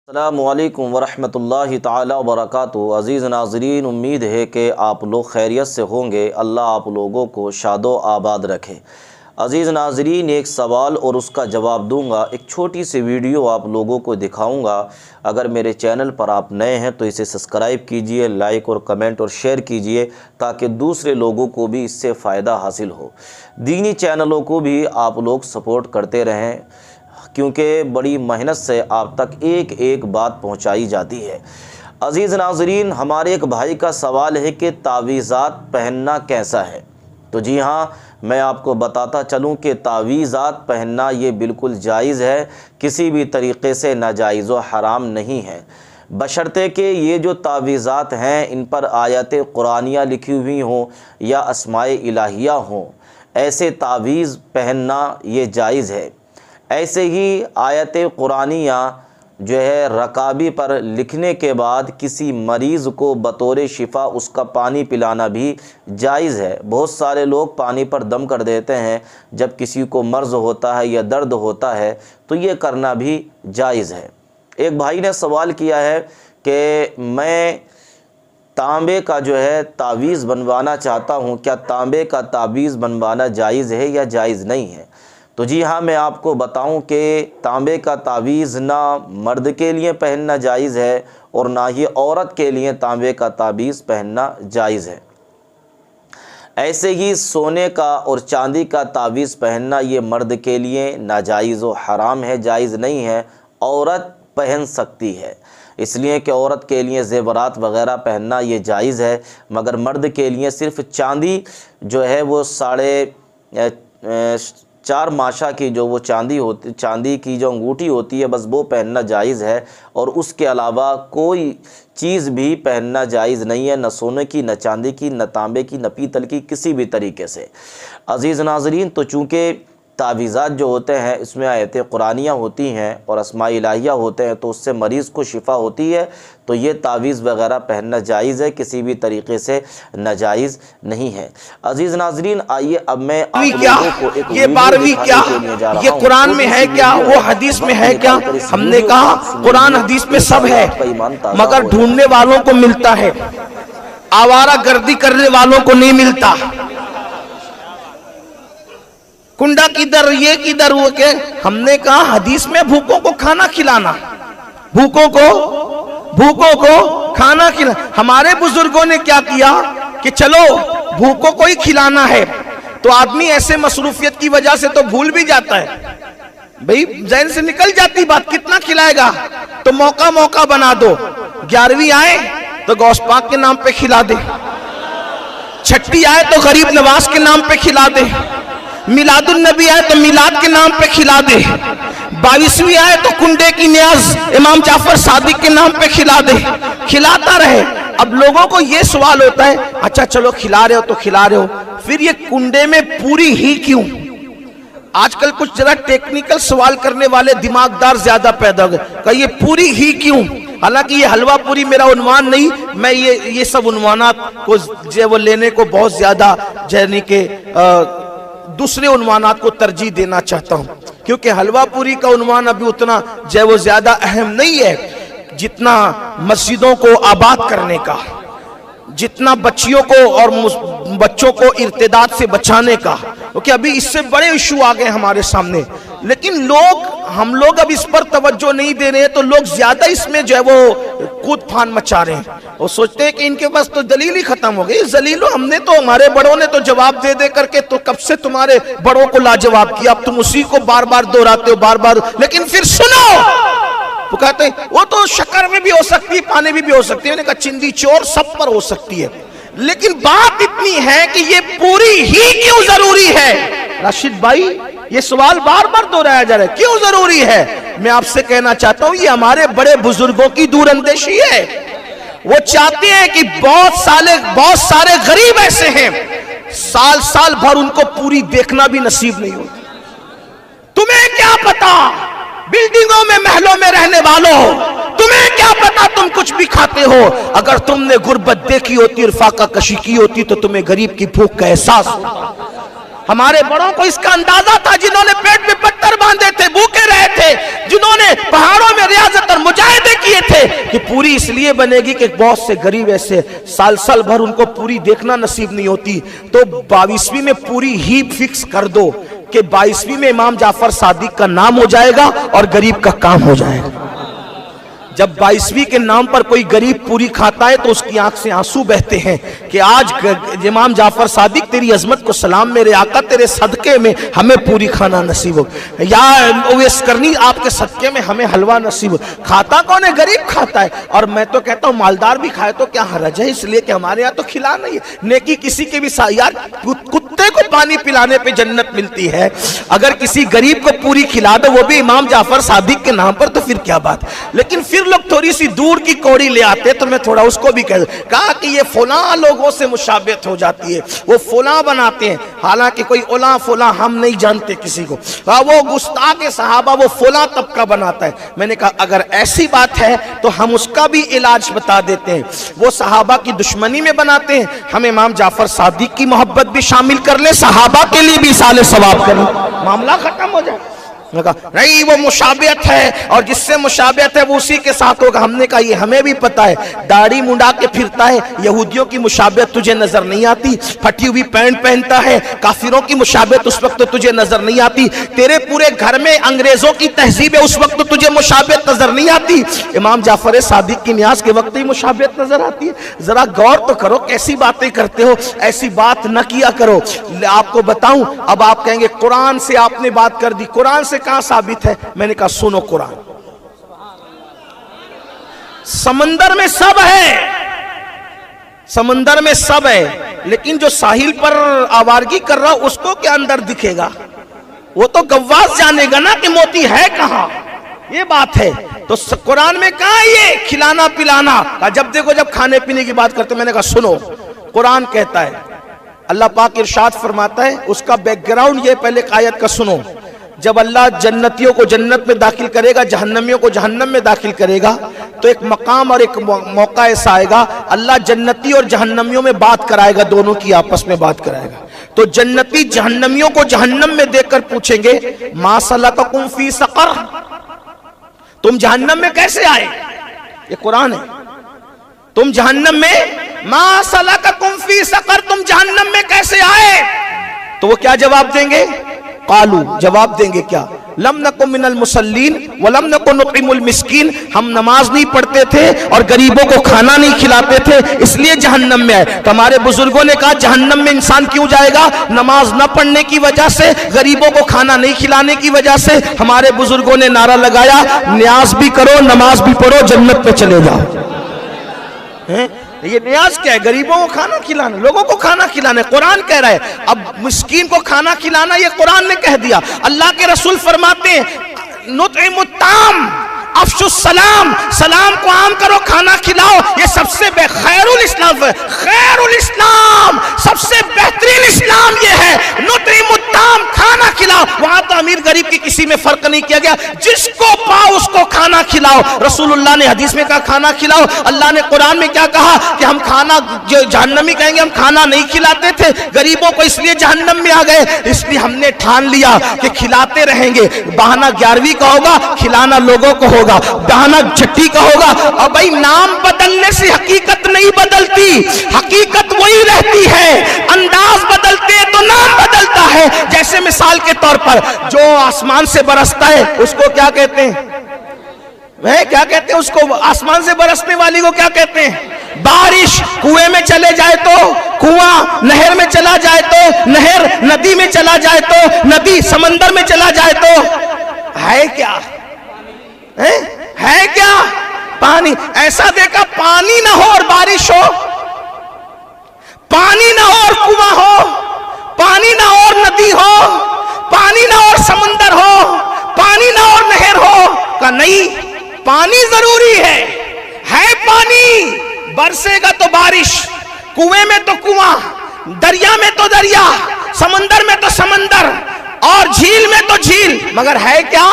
अस्सलामुअलैकुम वरहमतुल्लाहि ताला वबरकातुहू। अज़ीज़ नाज़रीन, उम्मीद है कि आप लोग खैरियत से होंगे। अल्लाह आप लोगों को शादो आबाद रखे। अज़ीज़ नाज़रीन, एक सवाल और उसका जवाब दूंगा। एक छोटी सी वीडियो आप लोगों को दिखाऊंगा। अगर मेरे चैनल पर आप नए हैं तो इसे सब्सक्राइब कीजिए, लाइक और कमेंट और शेयर कीजिए ताकि दूसरे लोगों को भी इससे फ़ायदा हासिल हो। दीनी चैनलों को भी आप लोग सपोर्ट करते रहें क्योंकि बड़ी मेहनत से आप तक एक एक बात पहुंचाई जाती है। अज़ीज़ नाज़रीन, हमारे एक भाई का सवाल है कि तावीज़ात पहनना कैसा है। तो जी हाँ, मैं आपको बताता चलूं कि तावीज़ात पहनना ये बिल्कुल जायज़ है, किसी भी तरीक़े से नाजायज़ व हराम नहीं है, बशर्ते कि ये जो तावीज़ात हैं इन पर आयत कुरानिया लिखी हुई हों या अस्माए इलाहिया हों। ऐसे तावीज़ पहनना ये जायज़ है। ऐसे ही आयत कुरानिया जो है रकाबी पर लिखने के बाद किसी मरीज़ को बतौर शिफा उसका पानी पिलाना भी जायज़ है। बहुत सारे लोग पानी पर दम कर देते हैं जब किसी को मर्ज़ होता है या दर्द होता है, तो ये करना भी जायज़ है। एक भाई ने सवाल किया है कि मैं तांबे का जो है तावीज़ बनवाना चाहता हूँ, क्या तांबे का तावीज़ बनवाना जायज़ है या जायज़ नहीं है। तो जी हाँ, मैं आपको बताऊं कि तांबे का तावीज़ ना मर्द के लिए पहनना जायज़ है और ना ही औरत के लिए तांबे का तावीज़ पहनना जायज़ है। ऐसे ही सोने का और चांदी का तावीज़ पहनना ये मर्द के लिए नाजायज़ व हराम है, जायज़ नहीं है। औरत पहन सकती है, इसलिए कि औरत के लिए ज़ेवरात वग़ैरह पहनना ये जायज़ है, मगर मर्द के लिए सिर्फ़ चांदी जो है वो 4.5 माशा की जो वो चांदी की जो अंगूठी होती है, बस वो पहनना जायज़ है और उसके अलावा कोई चीज़ भी पहनना जायज़ नहीं है, न सोने की, न चांदी की, न तांबे की, न पीतल की, किसी भी तरीके से। अज़ीज़ नाज़रीन, तो चूँकि तावीज़ात जो होते हैं इसमें आयत कुरानिया होती हैं और अस्माए इलाहिया होते हैं, तो उससे मरीज़ को शिफा होती है, तो ये तावीज़ वग़ैरह पहनना जायज़ है, किसी भी तरीके से नाजायज़ नहीं है। अज़ीज़ नाज़रीन, आइए अब मैं आप लोगों को एक ये 12वीं क्या, ये कुरान में है क्या, वो हदीस में है क्या। हमने कहा कुरान हदीस में सब है, मगर ढूंढने वालों को मिलता है, आवारा गर्दी करने वालों को नहीं मिलता। कुंडा किधर, ये किधर, वो के। हमने कहा हदीस में भूखों को खाना खिलाना, भूखों को खाना खिला। हमारे बुजुर्गों ने क्या किया कि चलो भूखों को ही खिलाना है, तो आदमी ऐसे मसरूफियत की वजह से तो भूल भी जाता है, भाई जहन से निकल जाती बात, कितना खिलाएगा, तो मौका बना दो। 11वीं आए तो गौस पाक के नाम पे खिला दे, छठी आए तो गरीब नवाज के नाम पे खिला दे, मिलादुन नबी आए तो मिलाद के नाम पे खिला दे, 22वीं आए तो कुंडे की न्याज इमाम जाफर सादिक के नाम पे खिला दे, खिलाता रहे। अब लोगों को ये सवाल होता है, अच्छा चलो खिला रहे हो तो खिला रहे हो, फिर ये कुंडे में पूरी ही क्यों। आजकल कुछ जरा टेक्निकल सवाल करने वाले दिमागदार ज्यादा पैदा हो गए, कहा ये पूरी ही क्यों। हालांकि ये हलवा पूरी मेरा उन्वान नहीं, मैं ये सब उन्वानात को जो वो लेने को बहुत ज्यादा यानी के दूसरे उन्वानात को तरजीह देना चाहता हूं, क्योंकि हलवा पूरी का उन्वान अभी उतना जो वो ज्यादा अहम नहीं है जितना मस्जिदों को आबाद करने का, जितना बच्चियों को और बच्चों को इर्तिदाद से बचाने का, क्योंकि अभी इससे बड़े इशू आ गए हमारे सामने। लेकिन हम लोग अब इस पर तवज्जो नहीं दे रहे हैं, तो लोग ज्यादा इसमें जो है वो कूद फान मचा रहे हैं और सोचते हैं कि इनके पास तो दलील ही खत्म हो गई। जलीलो, हमने तो, हमारे बड़ों ने तो जवाब दे करके तो कब से तुम्हारे बड़ों को लाजवाब किया, अब तुम उसी को बार बार दोहराते हो बार। लेकिन फिर सुनो, वो कहते हैं वो तो शक्कर में भी हो सकती है, पानी में भी हो सकती है, मैंने कहा चिंदी चोर सब पर हो सकती है, लेकिन बात इतनी है कि ये पूरी ही क्यों जरूरी है। राशिद भाई, ये सवाल बार बार दोहराया जा रहा है, क्यों जरूरी है। मैं आपसे कहना चाहता हूं, ये हमारे बड़े बुजुर्गों की दूरअंदेशी है। वो चाहते हैं कि बहुत सारे गरीब ऐसे हैं, साल भर उनको पूरी देखना भी नसीब नहीं होती। तुम्हें क्या पता, बिल्डिंगों में महलों में रहने वालों, तुम्हें क्या पता तुम कुछ भी खाते हो। अगर तुमने गुर्बत देखी होती और फाका कशी की होती तो तुम्हें गरीब की भूख का एहसास होता। हमारे बड़ों को इसका अंदाजा था, जिन्होंने पेट में पत्थर बांधे थे, भूखे रहे थे, जिन्होंने पहाड़ों में रियाजत और मुजाहिदे इसलिए बनेगी कि बहुत से गरीब ऐसे साल साल भर उनको पूरी देखना नसीब नहीं होती, तो 22वीं में पूरी ही फिक्स कर दो कि 22वीं में इमाम जाफर सादिक का नाम हो जाएगा और गरीब का काम हो जाएगा। जब 22वीं के नाम पर कोई गरीब पूरी खाता है तो उसकी आंख से आंसू बहते हैं कि आज इमाम जाफर सादिक तेरी अजमत को सलाम, मेरे आका तेरे सदके में हमें पूरी खाना नसीब हो, या ओवैस करनी आपके सदके में हमें हलवा नसीब हो। खाता कौन है? गरीब खाता है। और मैं तो कहता हूँ मालदार भी खाए तो क्या हरज है, इसलिए कि हमारे यहाँ तो खिला नहीं है। नेकी किसी के भी यार, कुत्ते को पानी पिलाने पे जन्नत मिलती है, अगर किसी गरीब को पूरी खिला दो वो भी इमाम जाफर सादिक के नाम पर, तो फिर क्या बात। लेकिन फिर लोग थोड़ी सी दूर की कौड़ी ले आते, तो मैं थोड़ा उसको भी कहा कि ये फुला लोगों से मुशाबियत हो जाती है, वो फुला बनाते हैं, हालांकि कोई उला फुला हम नहीं जानते किसी को, वो गुस्ताख सहाबा वो फुला तबका बनाता है। मैंने कहा अगर ऐसी बात है तो हम उसका भी इलाज बता देते हैं। वो सहाबा की दुश्मनी में बनाते हैं, हम इमाम जाफर सादिक की मोहब्बत भी शामिल कर ले, सहाबा के लिए भी साले सवाब करें, मामला खत्म हो जाए। नहीं वो मुशाबियत है और जिससे मुशाबियत है वो उसी के साथ होगा। हमने कहा ये हमें भी पता है, दाढ़ी मुंडा के फिरता है, यहूदियों की मुशाबियत तुझे नजर नहीं आती, फटी हुई पैंट पहनता है, काफिरों की मुशाबियत उस वक्त तो तुझे नजर नहीं आती, तेरे पूरे घर में अंग्रेजों की तहजीब है उस वक्त तो तुझे मुशाबियत नजर नहीं आती, इमाम जाफर सादिक की न्याज के वक्त ही मुशाबियत नजर आती है। जरा गौर तो करो, कैसी बातें करते हो, ऐसी बात न किया करो। आपको बताऊं, अब आप कहेंगे कुरान से आपने बात कर दी, कुरान से कहां साबित है? मैंने कहा सुनो, कुरान समंदर में सब है, समंदर में सब है, लेकिन जो साहिल पर आवारगी कर रहा उसको क्या अंदर दिखेगा? वो तो गव्वास जानेगा ना कि मोती है कहां, ये बात है। तो कुरान में कहा ये खिलाना पिलाना, जब देखो जब खाने पीने की बात करते, मैंने कहा सुनो, कुरान कहता है, अल्लाह पाक इरशाद फरमाता है, उसका बैकग्राउंड ये पहले आयत का सुनो। जब अल्लाह जन्नतियों को जन्नत में दाखिल करेगा, जहन्नमियों को जहन्नम में दाखिल करेगा, तो एक मकाम और एक मौका ऐसा आएगा, अल्लाह जन्नती और जहन्नमियों में बात कराएगा, दोनों की आपस में बात कराएगा। तो जन्नती जहन्नमियों को जहन्नम में देखकर पूछेंगे मा सलककुम फी सकर, तुम जहन्नम में कैसे आए? ये कुरान है। तुम जहन्नम में, मा सलककुम फी सकर, तुम जहन्नम में कैसे आए? तो वो क्या जवाब देंगे? कालू, जवाब देंगे क्या? लम नको मिनल मुसल्लीन व लम नको नुतिमुल मिस्कीन, हम नमाज नहीं पढ़ते थे और गरीबों को खाना नहीं खिलाते थे, इसलिए जहन्नम में आए। तो हमारे बुजुर्गों ने कहा जहन्नम में इंसान क्यों जाएगा? नमाज न पढ़ने की वजह से, गरीबों को खाना नहीं खिलाने की वजह से। हमारे बुजुर्गों ने नारा लगाया, न्याज भी करो नमाज भी पढ़ो, जन्नत में चले जाओ। ये न्याज क्या है? गरीबों को खाना खिलाना, लोगों को खाना खिलाना, कुरान कह रहा है। अब मिस्कीन को खाना खिलाना ये कुरान ने कह दिया। अल्लाह के रसूल फरमाते हैं नुतइमुत ताम अफशुस सलाम, सलाम को आम करो, खाना खिलाओ, ये सबसे खैरुल इस्लाम है। खैरुल इस्लाम, सबसे बेहतरीन इस्लाम ये है, नुतइमुत ताम, खाना खिलाओ। वहां तो अमीर गरीब की किसी में फर्क नहीं किया गया, जिसको पाओ उसको खाना खिलाओ। रसूलुल्लाह ने हदीस में कहा खाना खिलाओ, अल्लाह ने कुरान में क्या कहा कि हम खाना, जो जहन्नमी कहेंगे हम खाना नहीं खिलाते थे गरीबों को, इसलिए जहन्नम में आ गए। इसलिए हमने ठान लिया कि खिलाते रहेंगे। बहाना 11वीं का होगा, खिलाना लोगों को होगा, बहाना छठी का होगा। और भाई नाम बदलने से हकीकत नहीं बदलती, हकीकत वही रहती है, अंदाज बदलते हैं तो नाम बदलता है। जैसे मिसाल के तौर पर जो आसमान से बरसता है उसको क्या कहते हैं? वह क्या कहते हैं उसको? आसमान से बरसने वाली को क्या कहते हैं? बारिश। कुएं में चले जाए तो कुआं, नहर में चला जाए तो नहर, नदी में चला जाए तो नदी, समंदर में चला जाए तो है क्या? है क्या? पानी। ऐसा देखा पानी ना हो और बारिश हो, पानी ना हो और कुआं हो, पानी ना हो और नदी हो, पानी ना हो और समंदर हो, पानी ना हो और नहर हो। का नहीं, पानी जरूरी है पानी, बरसेगा तो बारिश, कुएं में तो कुआं, दरिया में तो दरिया, समंदर में तो समंदर और झील में तो झील, मगर है क्या?